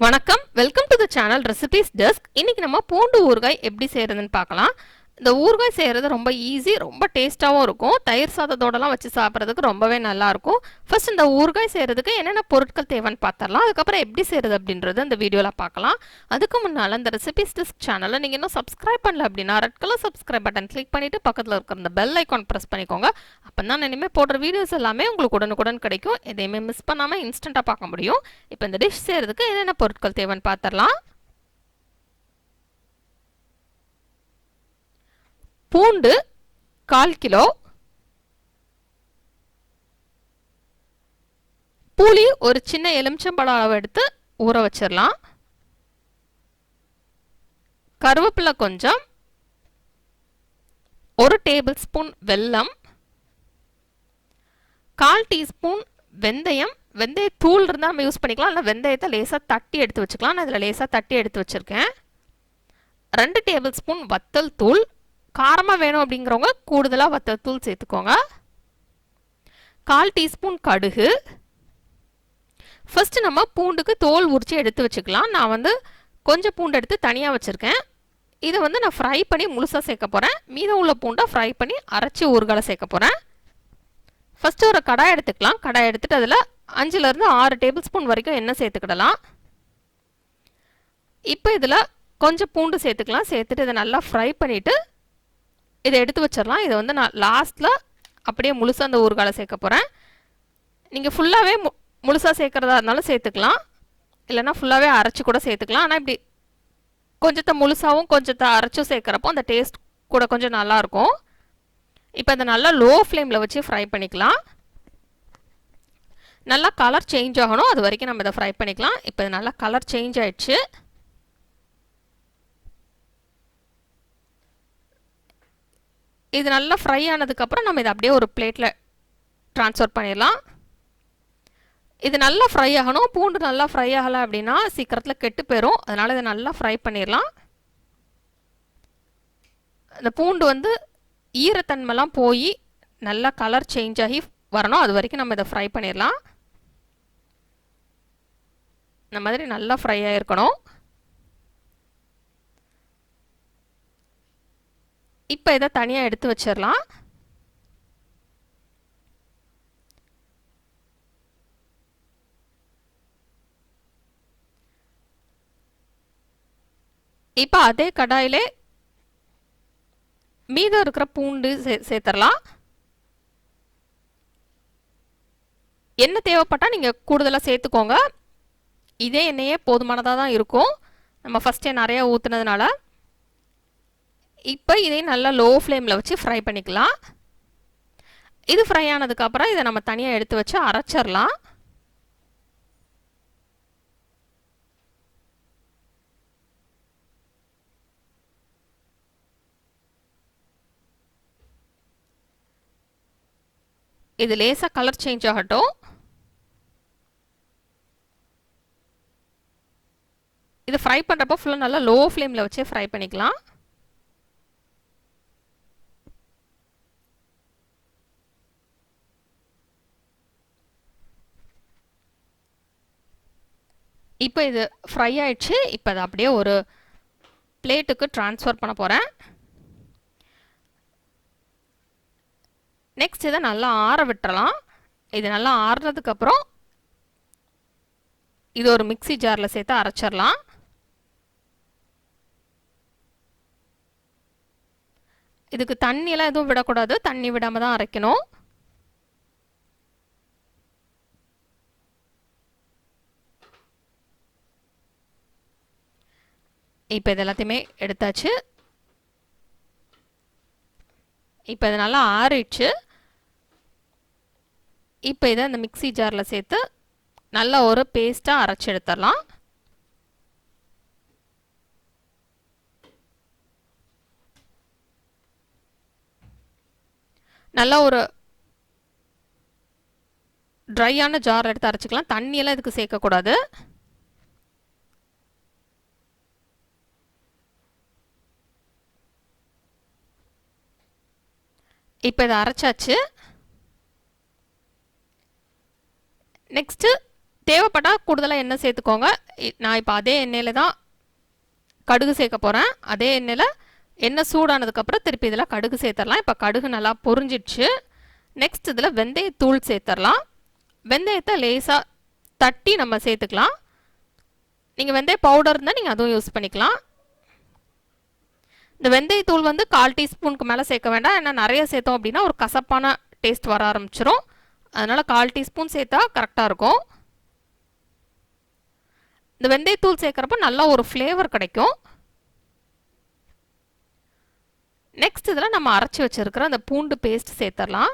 வணக்கம், welcome to the channel recipes desk. இன்னைக்கு நம்ம பூண்டு ஊறுகாய் எப்படி செய்யறதுன்னு பார்க்கலாம். இந்த ஊறுகாய் செய்யறது ரொம்ப ஈஸி, ரொம்ப டேஸ்டாவும் இருக்கும். தயிர் சாதத்தோடலாம் வச்சு சாப்பிட்றதுக்கு ரொம்பவே நல்லா இருக்கும். ஃபர்ஸ்ட் இந்த ஊறுகாய் செய்யறதுக்கு என்னென்ன பொருட்கள் தேவைன்னு பார்த்துடலாம். அதுக்கப்புறம் எப்படி செய்யறது அப்படின்றது இந்த வீடியோவில் பார்க்கலாம். அதுக்கு முன்னால் இந்த ரெசிபீஸ் டெஸ்க் சேனலை நீங்கள் இன்னும் சப்ஸ்கிரைப் பண்ணல அப்படின்னா red colour subscribe button click பண்ணிட்டு பக்கத்தில் இருக்கிற இந்த பெல் ஐக்கான் ப்ரெஸ் பண்ணிக்கோங்க. அப்போ தான் இனிமேல் போடுற வீடியோஸ் எல்லாமே உங்களுக்கு உடனுக்குடன் கிடைக்கும். எதையுமே மிஸ் பண்ணாமல் இன்ஸ்டண்ட்டாக பார்க்க முடியும். இப்போ இந்த டிஷ் செய்யறதுக்கு என்னென்ன பொருட்கள் தேவைன்னு பார்த்துடலாம். பூண்டு 1/4 கிலோ, புளி ஒரு சின்ன எலுமிச்சம்பழம் அளவு எடுத்து ஊற வச்சிடலாம். கருவேப்பிலை கொஞ்சம், 1 டேபிள் ஸ்பூன் வெல்லம், 1/4 டீஸ்பூன் வெந்தயம். வெந்தயத்தூள் இருந்தால் நம்ம யூஸ் பண்ணிக்கலாம், இல்லை வெந்தயத்தை லேசாக தட்டி எடுத்து வச்சுக்கலாம். நான் இதில் லேசாக தட்டி எடுத்து வச்சுருக்கேன். 2 டேபிள் ஸ்பூன் வத்தல் தூள். காரமாக வேணும் அப்படிங்கிறவங்க கூடுதலாக வத்தல் தூள் சேர்த்துக்கோங்க. 1/4 டீஸ்பூன் கடுகு. ஃபர்ஸ்ட் நம்ம பூண்டுக்கு தோல் உரிச்சு எடுத்து வச்சுக்கலாம். நான் கொஞ்சம் பூண்டு எடுத்து தனியாக வச்சுருக்கேன். இதை நான் ஃப்ரை பண்ணி முழுசாக சேர்க்க போகிறேன். மீதம் உள்ள பூண்டை ஃப்ரை பண்ணி அரைச்சி ஊறுகாய் சேர்க்க போகிறேன். ஃபஸ்ட்டு ஒரு கடாய் எடுத்துக்கலாம். கடாய் எடுத்துகிட்டு அதில் 5லேருந்து 6 டேபிள் ஸ்பூன் வரைக்கும் எண்ணெய் சேர்த்துக்கிடலாம். இப்போ இதில் கொஞ்சம் பூண்டு சேர்த்துக்கலாம். சேர்த்துட்டு இதை நல்லா ஃப்ரை பண்ணிவிட்டு இதை எடுத்து வச்சிடலாம். இதை நான் லாஸ்ட்டில் அப்படியே முழுசாக அந்த ஊறுகாய் சேர்க்க போகிறேன். நீங்கள் ஃபுல்லாகவே முழுசாக சேர்க்குறதா இருந்தாலும் சேர்த்துக்கலாம், இல்லைனா ஃபுல்லாகவே அரைச்சி கூட சேர்த்துக்கலாம். ஆனால் இப்படி கொஞ்சத்தை முழுசாகவும் கொஞ்சத்தை அரைச்சும் சேர்க்குறப்போ அந்த டேஸ்ட் கூட கொஞ்சம் நல்லாயிருக்கும். இப்போ அதை நல்லா லோ ஃப்ளேமில் வச்சு ஃப்ரை பண்ணிக்கலாம். நல்லா கலர் சேஞ்ச் ஆகணும், அது வரைக்கும் நம்ம இதை ஃப்ரை பண்ணிக்கலாம். இப்போ இது நல்லா கலர் சேஞ்ச் ஆகிடுச்சு. இது நல்லா ஃப்ரை ஆனதுக்கப்புறம் நம்ம இதை அப்படியே ஒரு பிளேட்டில் ட்ரான்ஸ்ஃபர் பண்ணிடலாம். இது நல்லா ஃப்ரை ஆகணும். பூண்டு நல்லா ஃப்ரை ஆகலை அப்படின்னா சீக்கிரத்தில் கெட்டு போயிடும். அதனால் இதை நல்லா ஃப்ரை பண்ணிடலாம். இந்த பூண்டு ஈரத்தன்மைலாம் போய் நல்லா கலர் சேஞ்ச் ஆகி வரணும், அது வரைக்கும் நம்ம இதை ஃப்ரை பண்ணிடலாம். இந்த மாதிரி நல்லா ஃப்ரை ஆகிருக்கணும். இப்போ இதை தனியாக எடுத்து வச்சிடலாம். இப்போ அதே கடாயிலே மீதம் இருக்கிற பூண்டு சேர்த்துடலாம். எண்ணெய் தேவைப்பட்டால் நீங்கள் கூடுதலாக சேர்த்துக்கோங்க. இதே எண்ணெயே போதுமானதாக தான் இருக்கும், நம்ம ஃபஸ்ட்டே நிறையா ஊற்றுனதுனால. இப்போ இதை நல்லா லோ ஃப்ளேமில் வச்சு ஃப்ரை பண்ணிக்கலாம். இது ஃப்ரை ஆனதுக்கப்புறம் இதை நம்ம தனியாக எடுத்து வச்சு அரைச்சிடலாம். இது லேசாக கலர் சேஞ்ச் ஆகட்டும். இது ஃப்ரை பண்ணுறப்போ ஃபுல்லாக நல்லா லோ ஃப்ளேமில் வச்சு ஃப்ரை பண்ணிக்கலாம். இப்போ இது ஃப்ரை ஆயிடுச்சு. இப்போ அதை அப்படியே ஒரு பிளேட்டுக்கு ட்ரான்ஸ்ஃபர் பண்ண போகிறேன். நெக்ஸ்ட் இதை நல்லா ஆற விட்டுறலாம். இது நல்லா ஆறுனதுக்கப்புறம் இது ஒரு மிக்ஸி ஜாரில் சேர்த்து அரைச்சிடலாம். இதுக்கு தண்ணியெல்லாம் எதுவும் விடக்கூடாது, தண்ணி விடாமல் தான் அரைக்கணும். இப்போ இது எல்லாத்தையுமே எடுத்தாச்சு. இப்போ இது நல்லா ஆறிடுச்சு. இப்போ இதை இந்த மிக்ஸி ஜாரில் சேர்த்து நல்லா ஒரு பேஸ்ட்டாக அரைச்சி எடுத்துடலாம். நல்லா ஒரு ட்ரையான ஜார் எடுத்து அரைச்சிக்கலாம், தண்ணியெல்லாம் இதுக்கு சேர்க்கக்கூடாது. இப்போ இதை அரைச்சாச்சு. நெக்ஸ்ட்டு தேவைப்பட்டால் கூடுதலாக எண்ணெய் சேர்த்துக்கோங்க. நான் இப்போ அதே எண்ணெயில் தான் கடுகு சேர்க்க போகிறேன். அதே எண்ணெயில் எண்ணெய் சூடானதுக்கப்புறம் திருப்பி இதில் கடுகு சேர்த்துடலாம். இப்போ கடுகு நல்லா பொரிஞ்சிடுச்சு. நெக்ஸ்ட் இதில் வெந்தயத்தூள் சேர்த்துடலாம். வெந்தயத்தை லேசாக தட்டி நம்ம சேர்த்துக்கலாம். நீங்கள் வெந்தய பவுடர் இருந்தால் நீங்கள் அதுவும் யூஸ் பண்ணிக்கலாம். இந்த வெந்தயத்தூள் வந்து 1/4 டீஸ்பூனுக்கு மேலே சேர்க்க வேண்டாம். ஏன்னா நிறைய சேர்த்தோம் அப்படின்னா ஒரு கசப்பான டேஸ்ட் வர ஆரம்பிச்சிரும். அதனால் 1/4 டீஸ்பூன் சேர்த்தா கரெக்டாக இருக்கும். இந்த வெந்தயத்தூள் சேர்க்குறப்ப நல்லா ஒரு ஃப்ளேவர் கிடைக்கும். நெக்ஸ்ட் இதில் நம்ம அரைச்சி வச்சுருக்கிற அந்த பூண்டு பேஸ்ட் சேர்த்துடலாம்.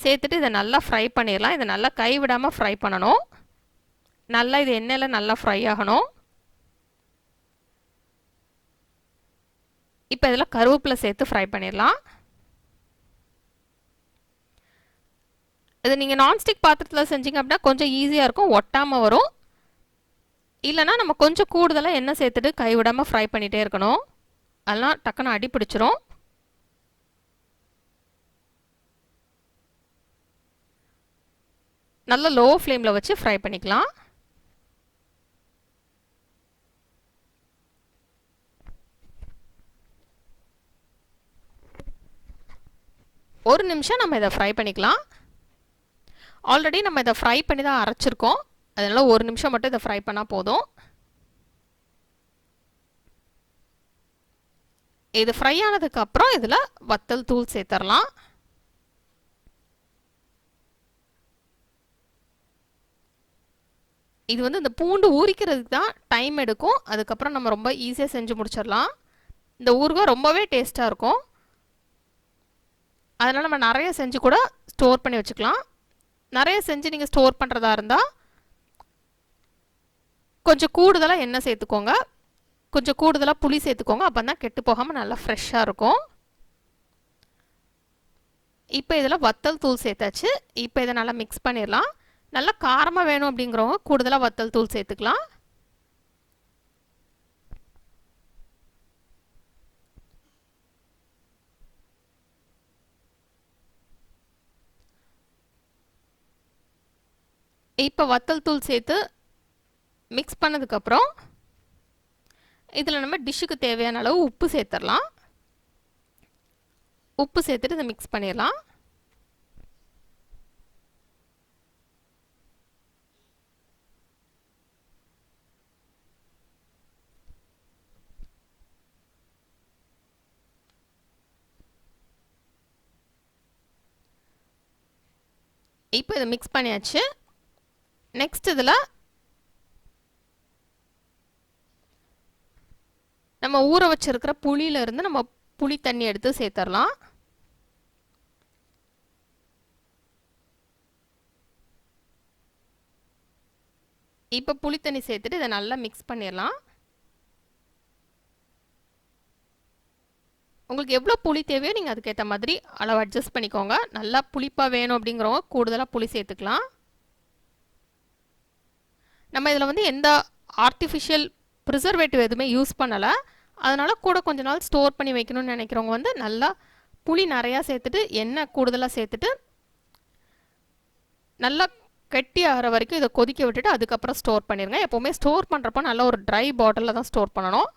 சேர்த்துட்டு இதை நல்லா ஃப்ரை பண்ணிடலாம். இதை நல்லா கைவிடாமல் ஃப்ரை பண்ணணும். நல்லா இது எண்ணெயில் நல்லா ஃப்ரை ஆகணும். இப்போ இதில் கருவேப்பிலை சேர்த்து ஃப்ரை பண்ணிடலாம். இது நீங்கள் நான்ஸ்டிக் பாத்திரத்தில் செஞ்சீங்க அப்படின்னா கொஞ்சம் ஈஸியாக இருக்கும், ஒட்டாமல் வரும். இல்லைனா நம்ம கொஞ்சம் கூடுதலாக எண்ணெய் சேர்த்துட்டு கைவிடாமல் ஃப்ரை பண்ணிகிட்டே இருக்கணும். அதெல்லாம் டக்குன்னு அடி பிடிச்சிரும். நல்லா லோ ஃப்ளேமில் வச்சு ஃப்ரை பண்ணிக்கலாம். ஒரு நிமிஷம் நம்ம இதை ஃப்ரை பண்ணிக்கலாம். ஆல்ரெடி நம்ம இதை ஃப்ரை பண்ணி தான் அரைச்சிருக்கோம். அதனால் ஒரு நிமிஷம் மட்டும் இதை ஃப்ரை பண்ணால் போதும். இது ஃப்ரை ஆனதுக்கப்புறம் இதில் வத்தல் தூள் சேர்த்துடலாம். இது வந்து இந்த பூண்டு ஊறிக்கிறதுக்கு தான் டைம் எடுக்கும். அதுக்கப்புறம் நம்ம ரொம்ப ஈஸியாக செஞ்சு முடிச்சிடலாம். இந்த ஊறுகாய் ரொம்பவே டேஸ்ட்டாக இருக்கும். அதனால் நம்ம நிறைய செஞ்சு கூட ஸ்டோர் பண்ணி வச்சுக்கலாம். நிறைய செஞ்சு நீங்கள் ஸ்டோர் பண்ணுறதா இருந்தால் கொஞ்சம் கூடுதலாக எண்ணெய் சேர்த்துக்கோங்க, கொஞ்சம் கூடுதலாக புளி சேர்த்துக்கோங்க. அப்போ தான் கெட்டு போகாமல் நல்லா ஃப்ரெஷ்ஷாக இருக்கும். இப்போ இதில் வத்தல் தூள் சேர்த்தாச்சு. இப்போ இதை நல்லா மிக்ஸ் பண்ணிடலாம். நல்லா காரமாக வேணும் அப்படிங்கிறவங்க கூடுதலாக வத்தல் தூள் சேர்த்துக்கலாம். இப்போ வத்தல் தூள் சேர்த்து மிக்ஸ் பண்ணதுக்கப்புறம் இதில் நம்ம டிஷ்ஷுக்கு தேவையான அளவு உப்பு சேர்த்துடலாம். உப்பு சேர்த்துட்டு இதை மிக்ஸ் பண்ணிடலாம். இப்போ இதை மிக்ஸ் பண்ணியாச்சு. நெக்ஸ்ட் இதில் நம்ம ஊற வச்சிருக்கிற புளியிலிருந்து நம்ம புளி தண்ணி எடுத்து சேர்த்துடலாம். இப்போ புளி தண்ணி சேர்த்துட்டு இதை நல்லா மிக்ஸ் பண்ணிடலாம். உங்களுக்கு எவ்வளோ புளி தேவையோ நீங்கள் அதுக்கேற்ற மாதிரி அளவு அட்ஜஸ்ட் பண்ணிக்கோங்க. நல்லா புளிப்பாக வேணும் அப்படிங்கிறவங்க கூடுதலாக புளி சேர்த்துக்கலாம். நம்ம இதில் வந்து எந்த ஆர்டிஃபிஷியல் ப்ரிசர்வேட்டிவ் எதுவுமே யூஸ் பண்ணலை. அதனால் கூட கொஞ்ச நாள் ஸ்டோர் பண்ணி வைக்கணும்னு நினைக்கிறவங்க வந்து நல்லா புளி நிறையா சேர்த்துட்டு எண்ணெய் கூடுதலாக சேர்த்துட்டு நல்லா கெட்டி ஆகிற வரைக்கும் இதை கொதிக்க விட்டுட்டு அதுக்கப்புறம் ஸ்டோர் பண்ணிடுங்க. எப்போவுமே ஸ்டோர் பண்ணுறப்போ நல்லா ஒரு ட்ரை பாட்டிலில் தான் ஸ்டோர் பண்ணணும்.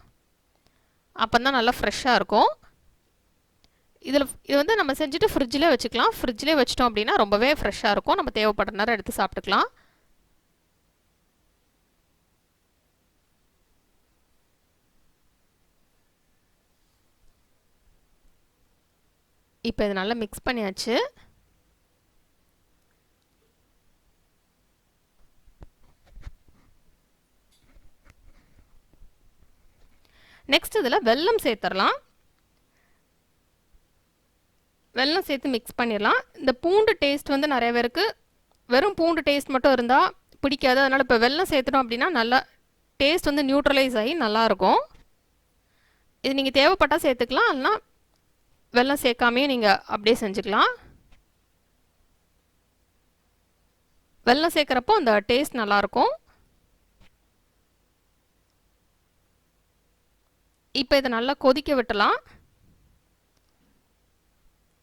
அப்போ தான் நல்லா ஃப்ரெஷ்ஷாக இருக்கும். இது வந்து நம்ம செஞ்சுட்டு ஃப்ரிட்ஜிலே வச்சுக்கலாம். ஃப்ரிட்ஜிலே வச்சிட்டோம் அப்படின்னா ரொம்பவே ஃப்ரெஷ்ஷாக இருக்கும். நம்ம தேவைப்படுற நேரம் எடுத்து சாப்பிட்டுக்கலாம். இப்போ இது நல்லா மிக்ஸ் பண்ணியாச்சு. நெக்ஸ்ட் இதில் வெல்லம் சேர்த்துடலாம். வெல்லம் சேர்த்து மிக்ஸ் பண்ணிடலாம். இந்த பூண்டு டேஸ்ட் வந்து நிறைய பேருக்கு வெறும் பூண்டு டேஸ்ட் மட்டும் இருந்தால் பிடிக்காது. அதனால் இப்போ வெல்லம் சேர்த்துட்டோம் அப்படின்னா நல்லா டேஸ்ட் வந்து நியூட்ரலைஸ் ஆகி நல்லாயிருக்கும். இது நீங்கள் தேவைப்பட்டால் சேர்த்துக்கலாம், இல்லைனா வெல்லம் சேர்க்காமையே நீங்கள் அப்படியே செஞ்சுக்கலாம். வெல்லம் சேர்க்குறப்போ அந்த டேஸ்ட் நல்லாயிருக்கும். இப்போ இதை நல்லா கொதிக்க விட்டலாம்.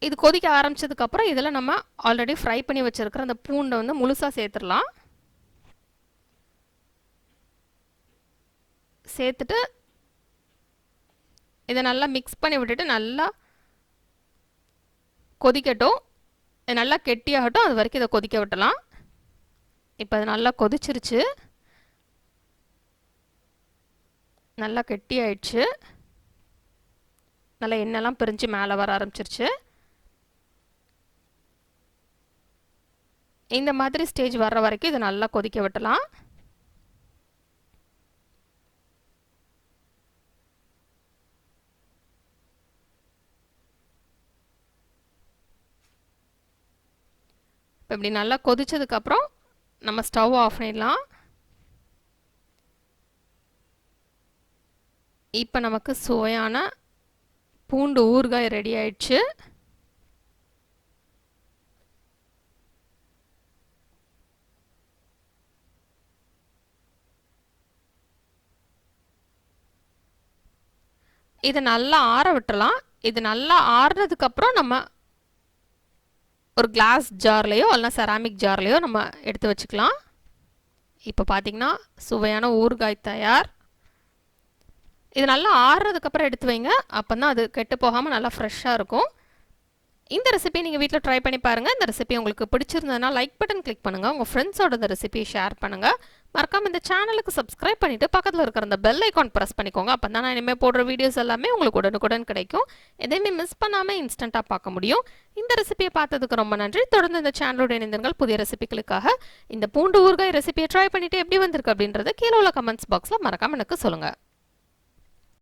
இது கொதிக்க ஆரம்பித்ததுக்கப்புறம் இதில் நம்ம ஆல்ரெடி ஃப்ரை பண்ணி வச்சுருக்கிற அந்த பூண்டை வந்து முழுசாக சேர்த்துடலாம். சேர்த்துட்டு இதை நல்லா மிக்ஸ் பண்ணி விட்டுட்டு நல்லா கொதிக்கட்டும். நல்லா கெட்டியாகட்டும், அது வரைக்கும் இதை கொதிக்க விட்டலாம். இப்போ அது நல்லா கொதிச்சிருச்சு, நல்லா கெட்டியாயிடுச்சு, நல்லா எண்ணெய்லாம் பிரிஞ்சு மேலே வர ஆரம்பிச்சிருச்சு. இந்த மாதிரி ஸ்டேஜ் வர்ற வரைக்கும் இதை நல்லா கொதிக்க விட்டலாம். இப்போ இப்படி நல்லா கொதிச்சதுக்கப்புறம் நம்ம ஸ்டவ் ஆஃப் பண்ணிடலாம். இப்போ நமக்கு சுவையான பூண்டு ஊறுகாய் ரெடி ஆயிடுச்சு. இதை நல்லா ஆற விட்டுறலாம். இது நல்லா ஆறுனதுக்கப்புறம் நம்ம ஒரு கிளாஸ் ஜார்லேயோ இல்லைனா செராமிக் ஜார்லேயோ நம்ம எடுத்து வச்சுக்கலாம். இப்போ பார்த்திங்கன்னா சுவையான ஊறுகாய் தயார். இது நல்லா ஆறுனதுக்கப்புறம் எடுத்து வைங்க, அப்போ தான் அது கெட்டு போகாமல் நல்லா ஃப்ரெஷ்ஷாக இருக்கும். இந்த ரெசிபியை நீங்கள் வீட்டில் ட்ரை பண்ணி பாருங்கள். இந்த ரெசிபி உங்களுக்கு பிடிச்சிருந்ததுன்னா லைக் பட்டன் கிளிக் பண்ணுங்கள், உங்கள் ஃப்ரெண்ட்ஸோட இந்த ரெசிபியை ஷேர் பண்ணுங்கள். மறக்காமல் இந்த சேனலுக்கு சப்ஸ்கிரைப் பண்ணிவிட்டு பக்கத்தில் இருக்கிற அந்த பெல் ஐக்கான் ப்ரெஸ் பண்ணிக்கோங்க. அப்போ தான் நான் இனிமேல் போடுற வீடியோஸ் எல்லாமே உங்களுக்கு உடனுக்குடன் கிடைக்கும். எதையுமே மிஸ் பண்ணாமல் இன்ஸ்டண்ட்டாக பார்க்க முடியும். இந்த ரெசிபியை பார்த்ததுக்கு ரொம்ப நன்றி. தொடர்ந்து இந்த சேனலோட இணைந்தீர்கள் புதிய ரெசிபிகளுக்காக. இந்த பூண்டு ஊறுகாய் ரெசிபியை ட்ரை பண்ணிவிட்டு எப்படி வந்திருக்கு அப்படின்றத கீழே உள்ள கமெண்ட்ஸ் பாக்ஸில் மறக்காமல் எனக்கு சொல்லுங்கள்.